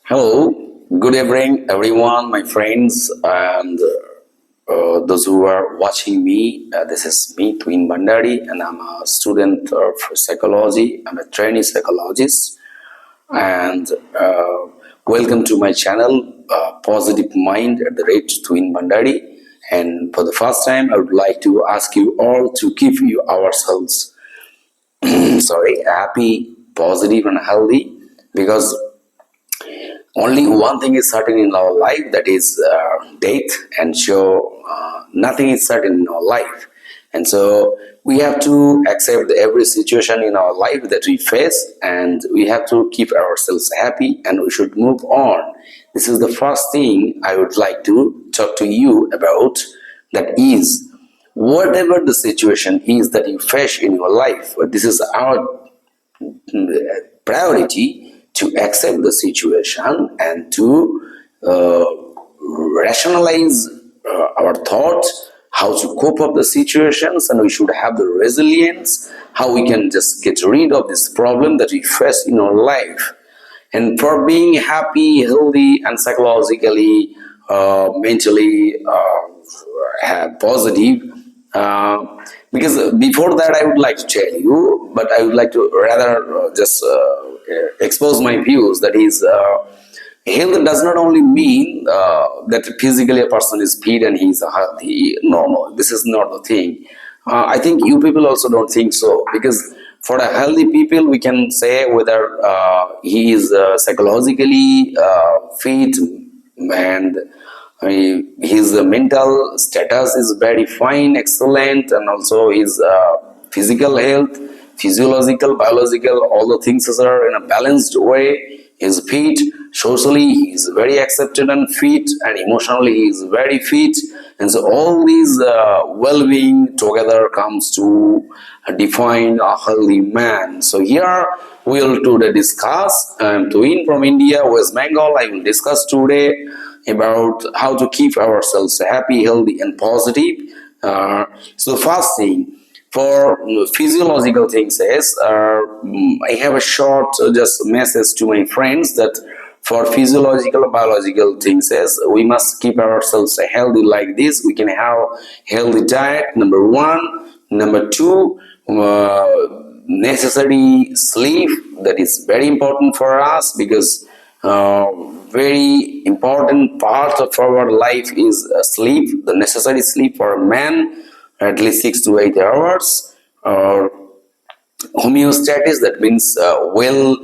Hello, good evening, everyone, my friends, and those who are watching me. This is me, Twin Bandari, and I'm a student of psychology. I'm a trainee psychologist, and welcome to my channel, Positive Mind at the rate Twin Bandari. And for the first time, I would like to ask you all to keep you ourselves, happy, positive, and healthy, because only one thing is certain in our life, that is death, and so nothing is certain in our life. And so we have to accept every situation in our life that we face, and we have to keep ourselves happy, and we should move on. This is the first thing I would like to talk to you about, that is, whatever the situation is that you face in your life, this is our priority to accept the situation and to rationalize our thoughts, how to cope up the situations, and we should have the resilience, how we can just get rid of this problem that we face in our life. And for being happy, healthy, and psychologically, mentally positive, because before that I would like to tell you, but I would like to rather just expose my views, that is, health does not only mean that physically a person is fit and he is healthy. No, this is not the thing. I think you people also don't think so, because for a healthy people we can say whether he is psychologically fit, and his mental status is very fine, excellent, and also his physical health, physiological, biological, all the things are in a balanced way. He's fit, socially he is very accepted and fit, and emotionally he is very fit. And so all these well-being together comes to define a healthy man. So here we will today discuss, Twin from India, West Bengal. I will discuss today about how to keep ourselves happy, healthy, and positive. So first thing, for physiological things is, I have a short just message to my friends, that for physiological, biological things is, we must keep ourselves healthy like this. We can have healthy diet, number one. Number two, necessary sleep, that is very important for us, because very important part of our life is sleep, the necessary sleep for a man, at least 6 to 8 hours, or homeostasis, that means well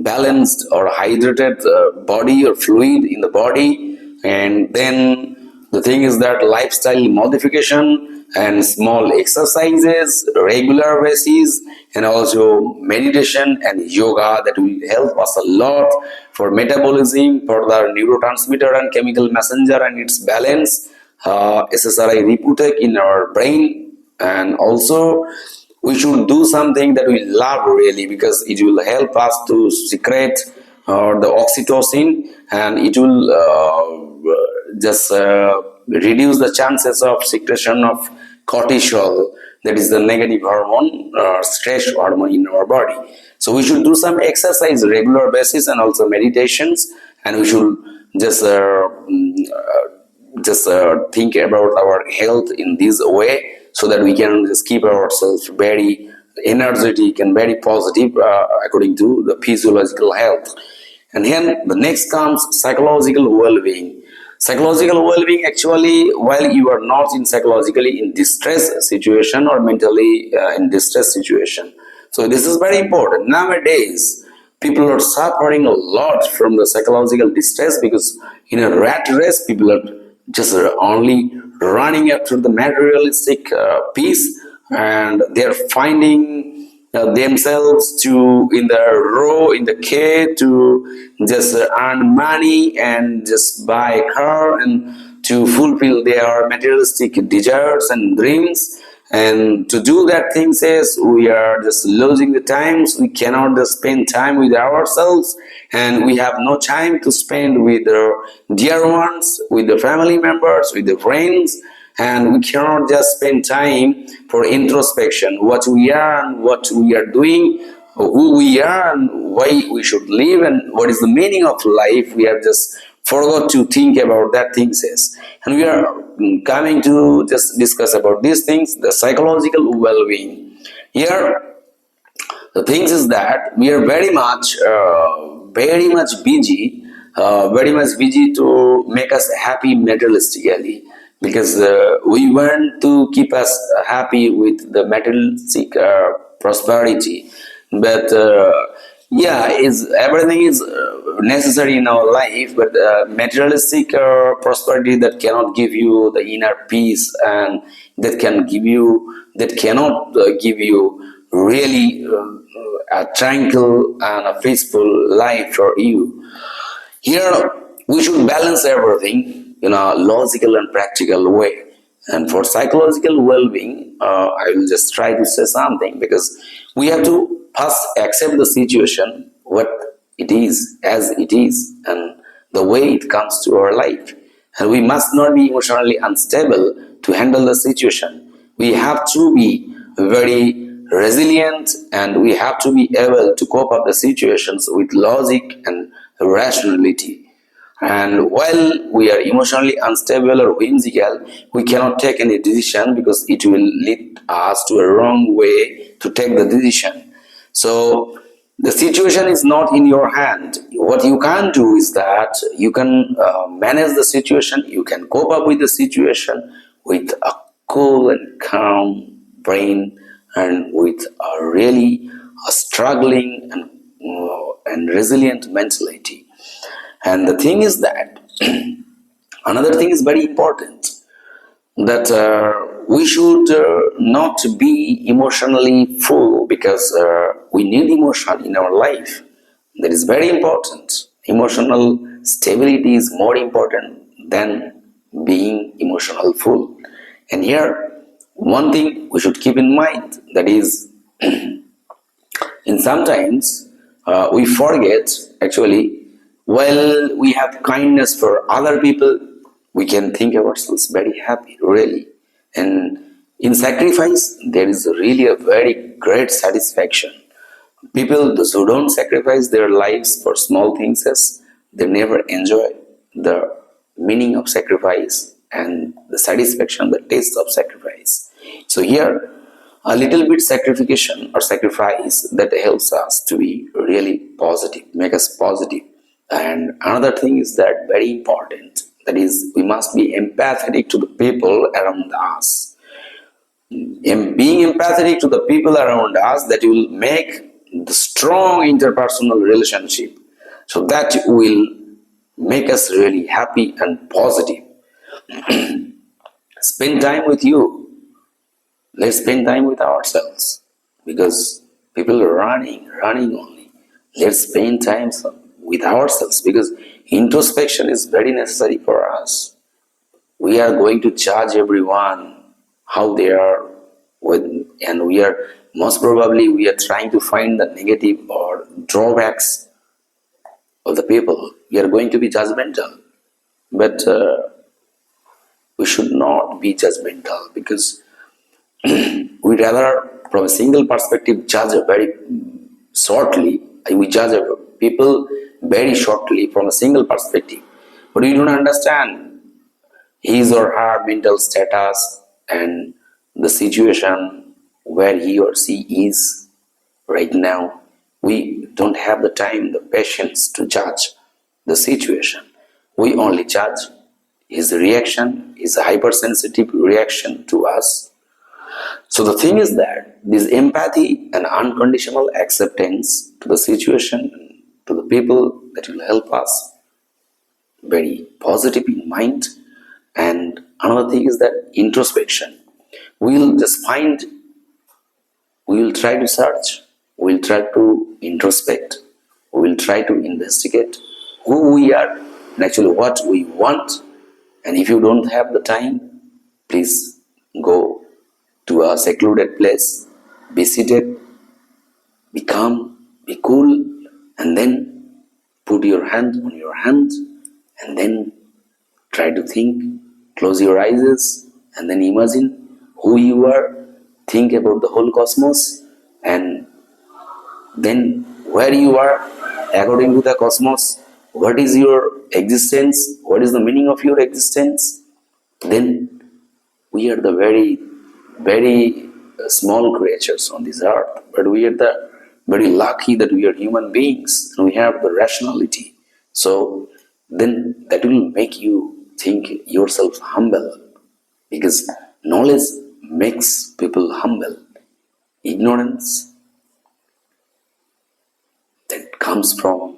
balanced or hydrated body or fluid in the body. And then the thing is that lifestyle modification and small exercises, regular basis, and also meditation and yoga, that will help us a lot for metabolism, for the neurotransmitter and chemical messenger and its balance, SSRI reuptake in our brain. And also we should do something that we love really, because it will help us to secrete the oxytocin, and it will just reduce the chances of secretion of cortisol, that is the negative hormone, stress hormone in our body. So we should do some exercise regular basis, and also meditations, and we should just think about our health in this way, so that we can just keep ourselves very energetic and very positive according to the physiological health. And then the next comes psychological well-being. Psychological well-being, actually, while you are not in psychologically in distress situation or mentally in distress situation. So this is very important. Nowadays, people are suffering a lot from the psychological distress, because in a rat race, people are just only running after the materialistic piece, and they're finding themselves to in the row in the K to just earn money and just buy a car and to fulfill their materialistic desires and dreams. And to do that thing says, we are just losing the times. We cannot just spend time with ourselves, and we have no time to spend with the dear ones, with the family members, with the friends. And we cannot just spend time for introspection, what we are and what we are doing, who we are and why we should live and what is the meaning of life. We have just forgot to think about that things is, and we are coming to just discuss about these things, the psychological well-being. Here the things is that we are very much busy to make us happy materialistically, because we want to keep us happy with the materialistic prosperity. But yeah, is everything is necessary in our life, but materialistic prosperity that cannot give you the inner peace, and that cannot give you really a tranquil and a peaceful life for you. Here, we should balance everything in a logical and practical way. And for psychological well being, I will just try to say something, because we have to first accept the situation, what it is, as it is, and the way it comes to our life. And we must not be emotionally unstable to handle the situation. We have to be very resilient, and we have to be able to cope up the situations with logic and rationality. And while we are emotionally unstable or whimsical, we cannot take any decision, because it will lead us to a wrong way to take the decision. So the situation is not in your hand. What you can do is that you can manage the situation, you can cope up with the situation with a cool and calm brain, and with a really struggling and resilient mentality. And the thing is that another thing is very important, that we should not be emotionally full, because we need emotion in our life. That is very important. Emotional stability is more important than being emotional full. And here, one thing we should keep in mind, that is, in sometimes we forget actually, while we have kindness for other people, we can think ourselves very happy, really. And in sacrifice, there is really a very great satisfaction. People, those who don't sacrifice their lives for small things, they never enjoy the meaning of sacrifice and the satisfaction, the taste of sacrifice. So here, a little bit sacrification or sacrifice that helps us to be really positive, make us positive. And another thing is that very important, that is, we must be empathetic to the people around us. In being empathetic to the people around us, that will make the strong interpersonal relationship, so that will make us really happy and positive. Spend time with you. Let's spend time with ourselves, because people are running only. Let's spend time with ourselves, because introspection is very necessary for us. We are going to judge everyone how they are with, and we are most probably we are trying to find the negative or drawbacks of the people. We are going to be judgmental, but we should not be judgmental, because we rather, from a single perspective, judge very shortly. We judge people very shortly from a single perspective, but we don't understand his or her mental status and the situation where he or she is right now. We don't have the time, the patience to judge the situation. We only judge his reaction, his hypersensitive reaction to us. So the thing is that this empathy and unconditional acceptance to the situation, to the people, that will help us very positive in mind. And another thing is that introspection. We'll just find, we will try to search, we'll try to introspect, we will try to investigate who we are and actually what we want. And if you don't have the time, please go to a secluded place, be seated, be calm, be cool, and then put your hand on your hand, and then try to think, close your eyes, and then imagine who you are, think about the whole cosmos, and then where you are according to the cosmos, what is your existence, what is the meaning of your existence, then we are the very, very small creatures on this earth, but we are the very lucky that we are human beings and we have the rationality. So then that will make you think yourself humble, because knowledge makes people humble. Ignorance that comes from,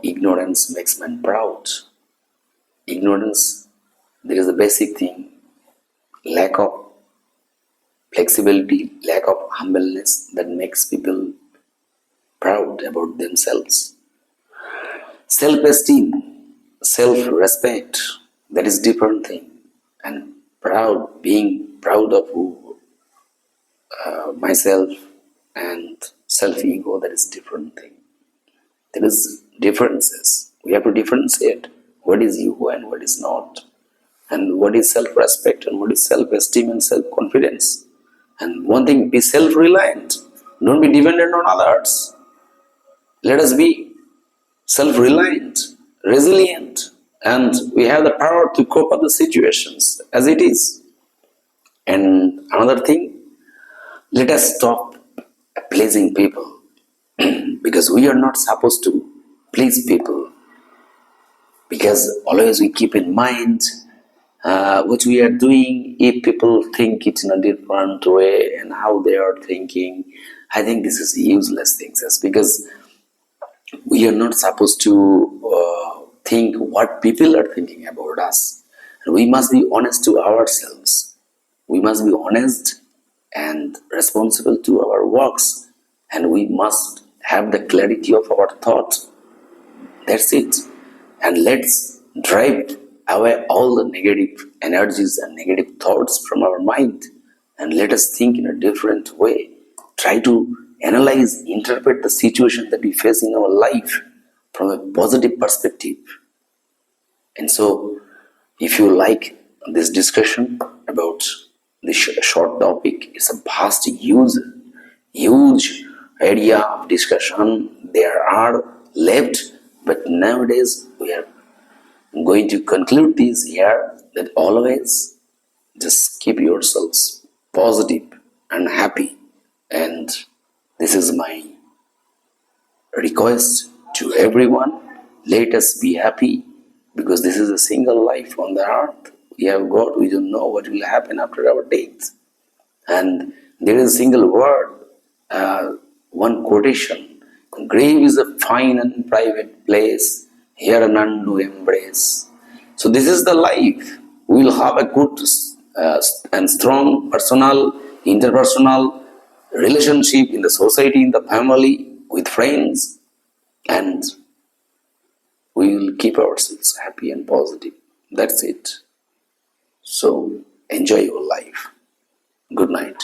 ignorance makes man proud. Ignorance, there is a basic thing, lack of flexibility, lack of humbleness that makes people proud about themselves. Self-esteem, self-respect, that is different thing. And proud, being proud of myself and self-ego, that is different thing. There is differences. We have to differentiate what is you and what is not, and what is self-respect and what is self-esteem and self-confidence. And one thing, be self-reliant. Don't be dependent on others. Let us be self-reliant, resilient, and we have the power to cope up the situations as it is. And another thing, let us stop pleasing people because we are not supposed to please people, because always we keep in mind what we are doing. If people think it in a different way and how they are thinking, I think this is useless things, because we are not supposed to think what people are thinking about us. And we must be honest to ourselves. We must be honest and responsible to our works, and we must have the clarity of our thought. That's it. And let's drive away all the negative energies and negative thoughts from our mind, and let us think in a different way. Try to analyze, interpret the situation that we face in our life from a positive perspective. And so, if you like this discussion about this short topic, it's a vast, huge area of discussion. There are left, but nowadays we are going to conclude this here, that always just keep yourselves positive and happy. And this is my request to everyone. Let us be happy, because this is a single life on the earth. We have got, we don't know what will happen after our death. And there is a single word, one quotation: grave is a fine and private place, here none do embrace. So this is the life. We will have a good and strong personal, interpersonal relationship in the society, in the family, with friends, and we will keep ourselves happy and positive. That's it. So enjoy your life. Good night.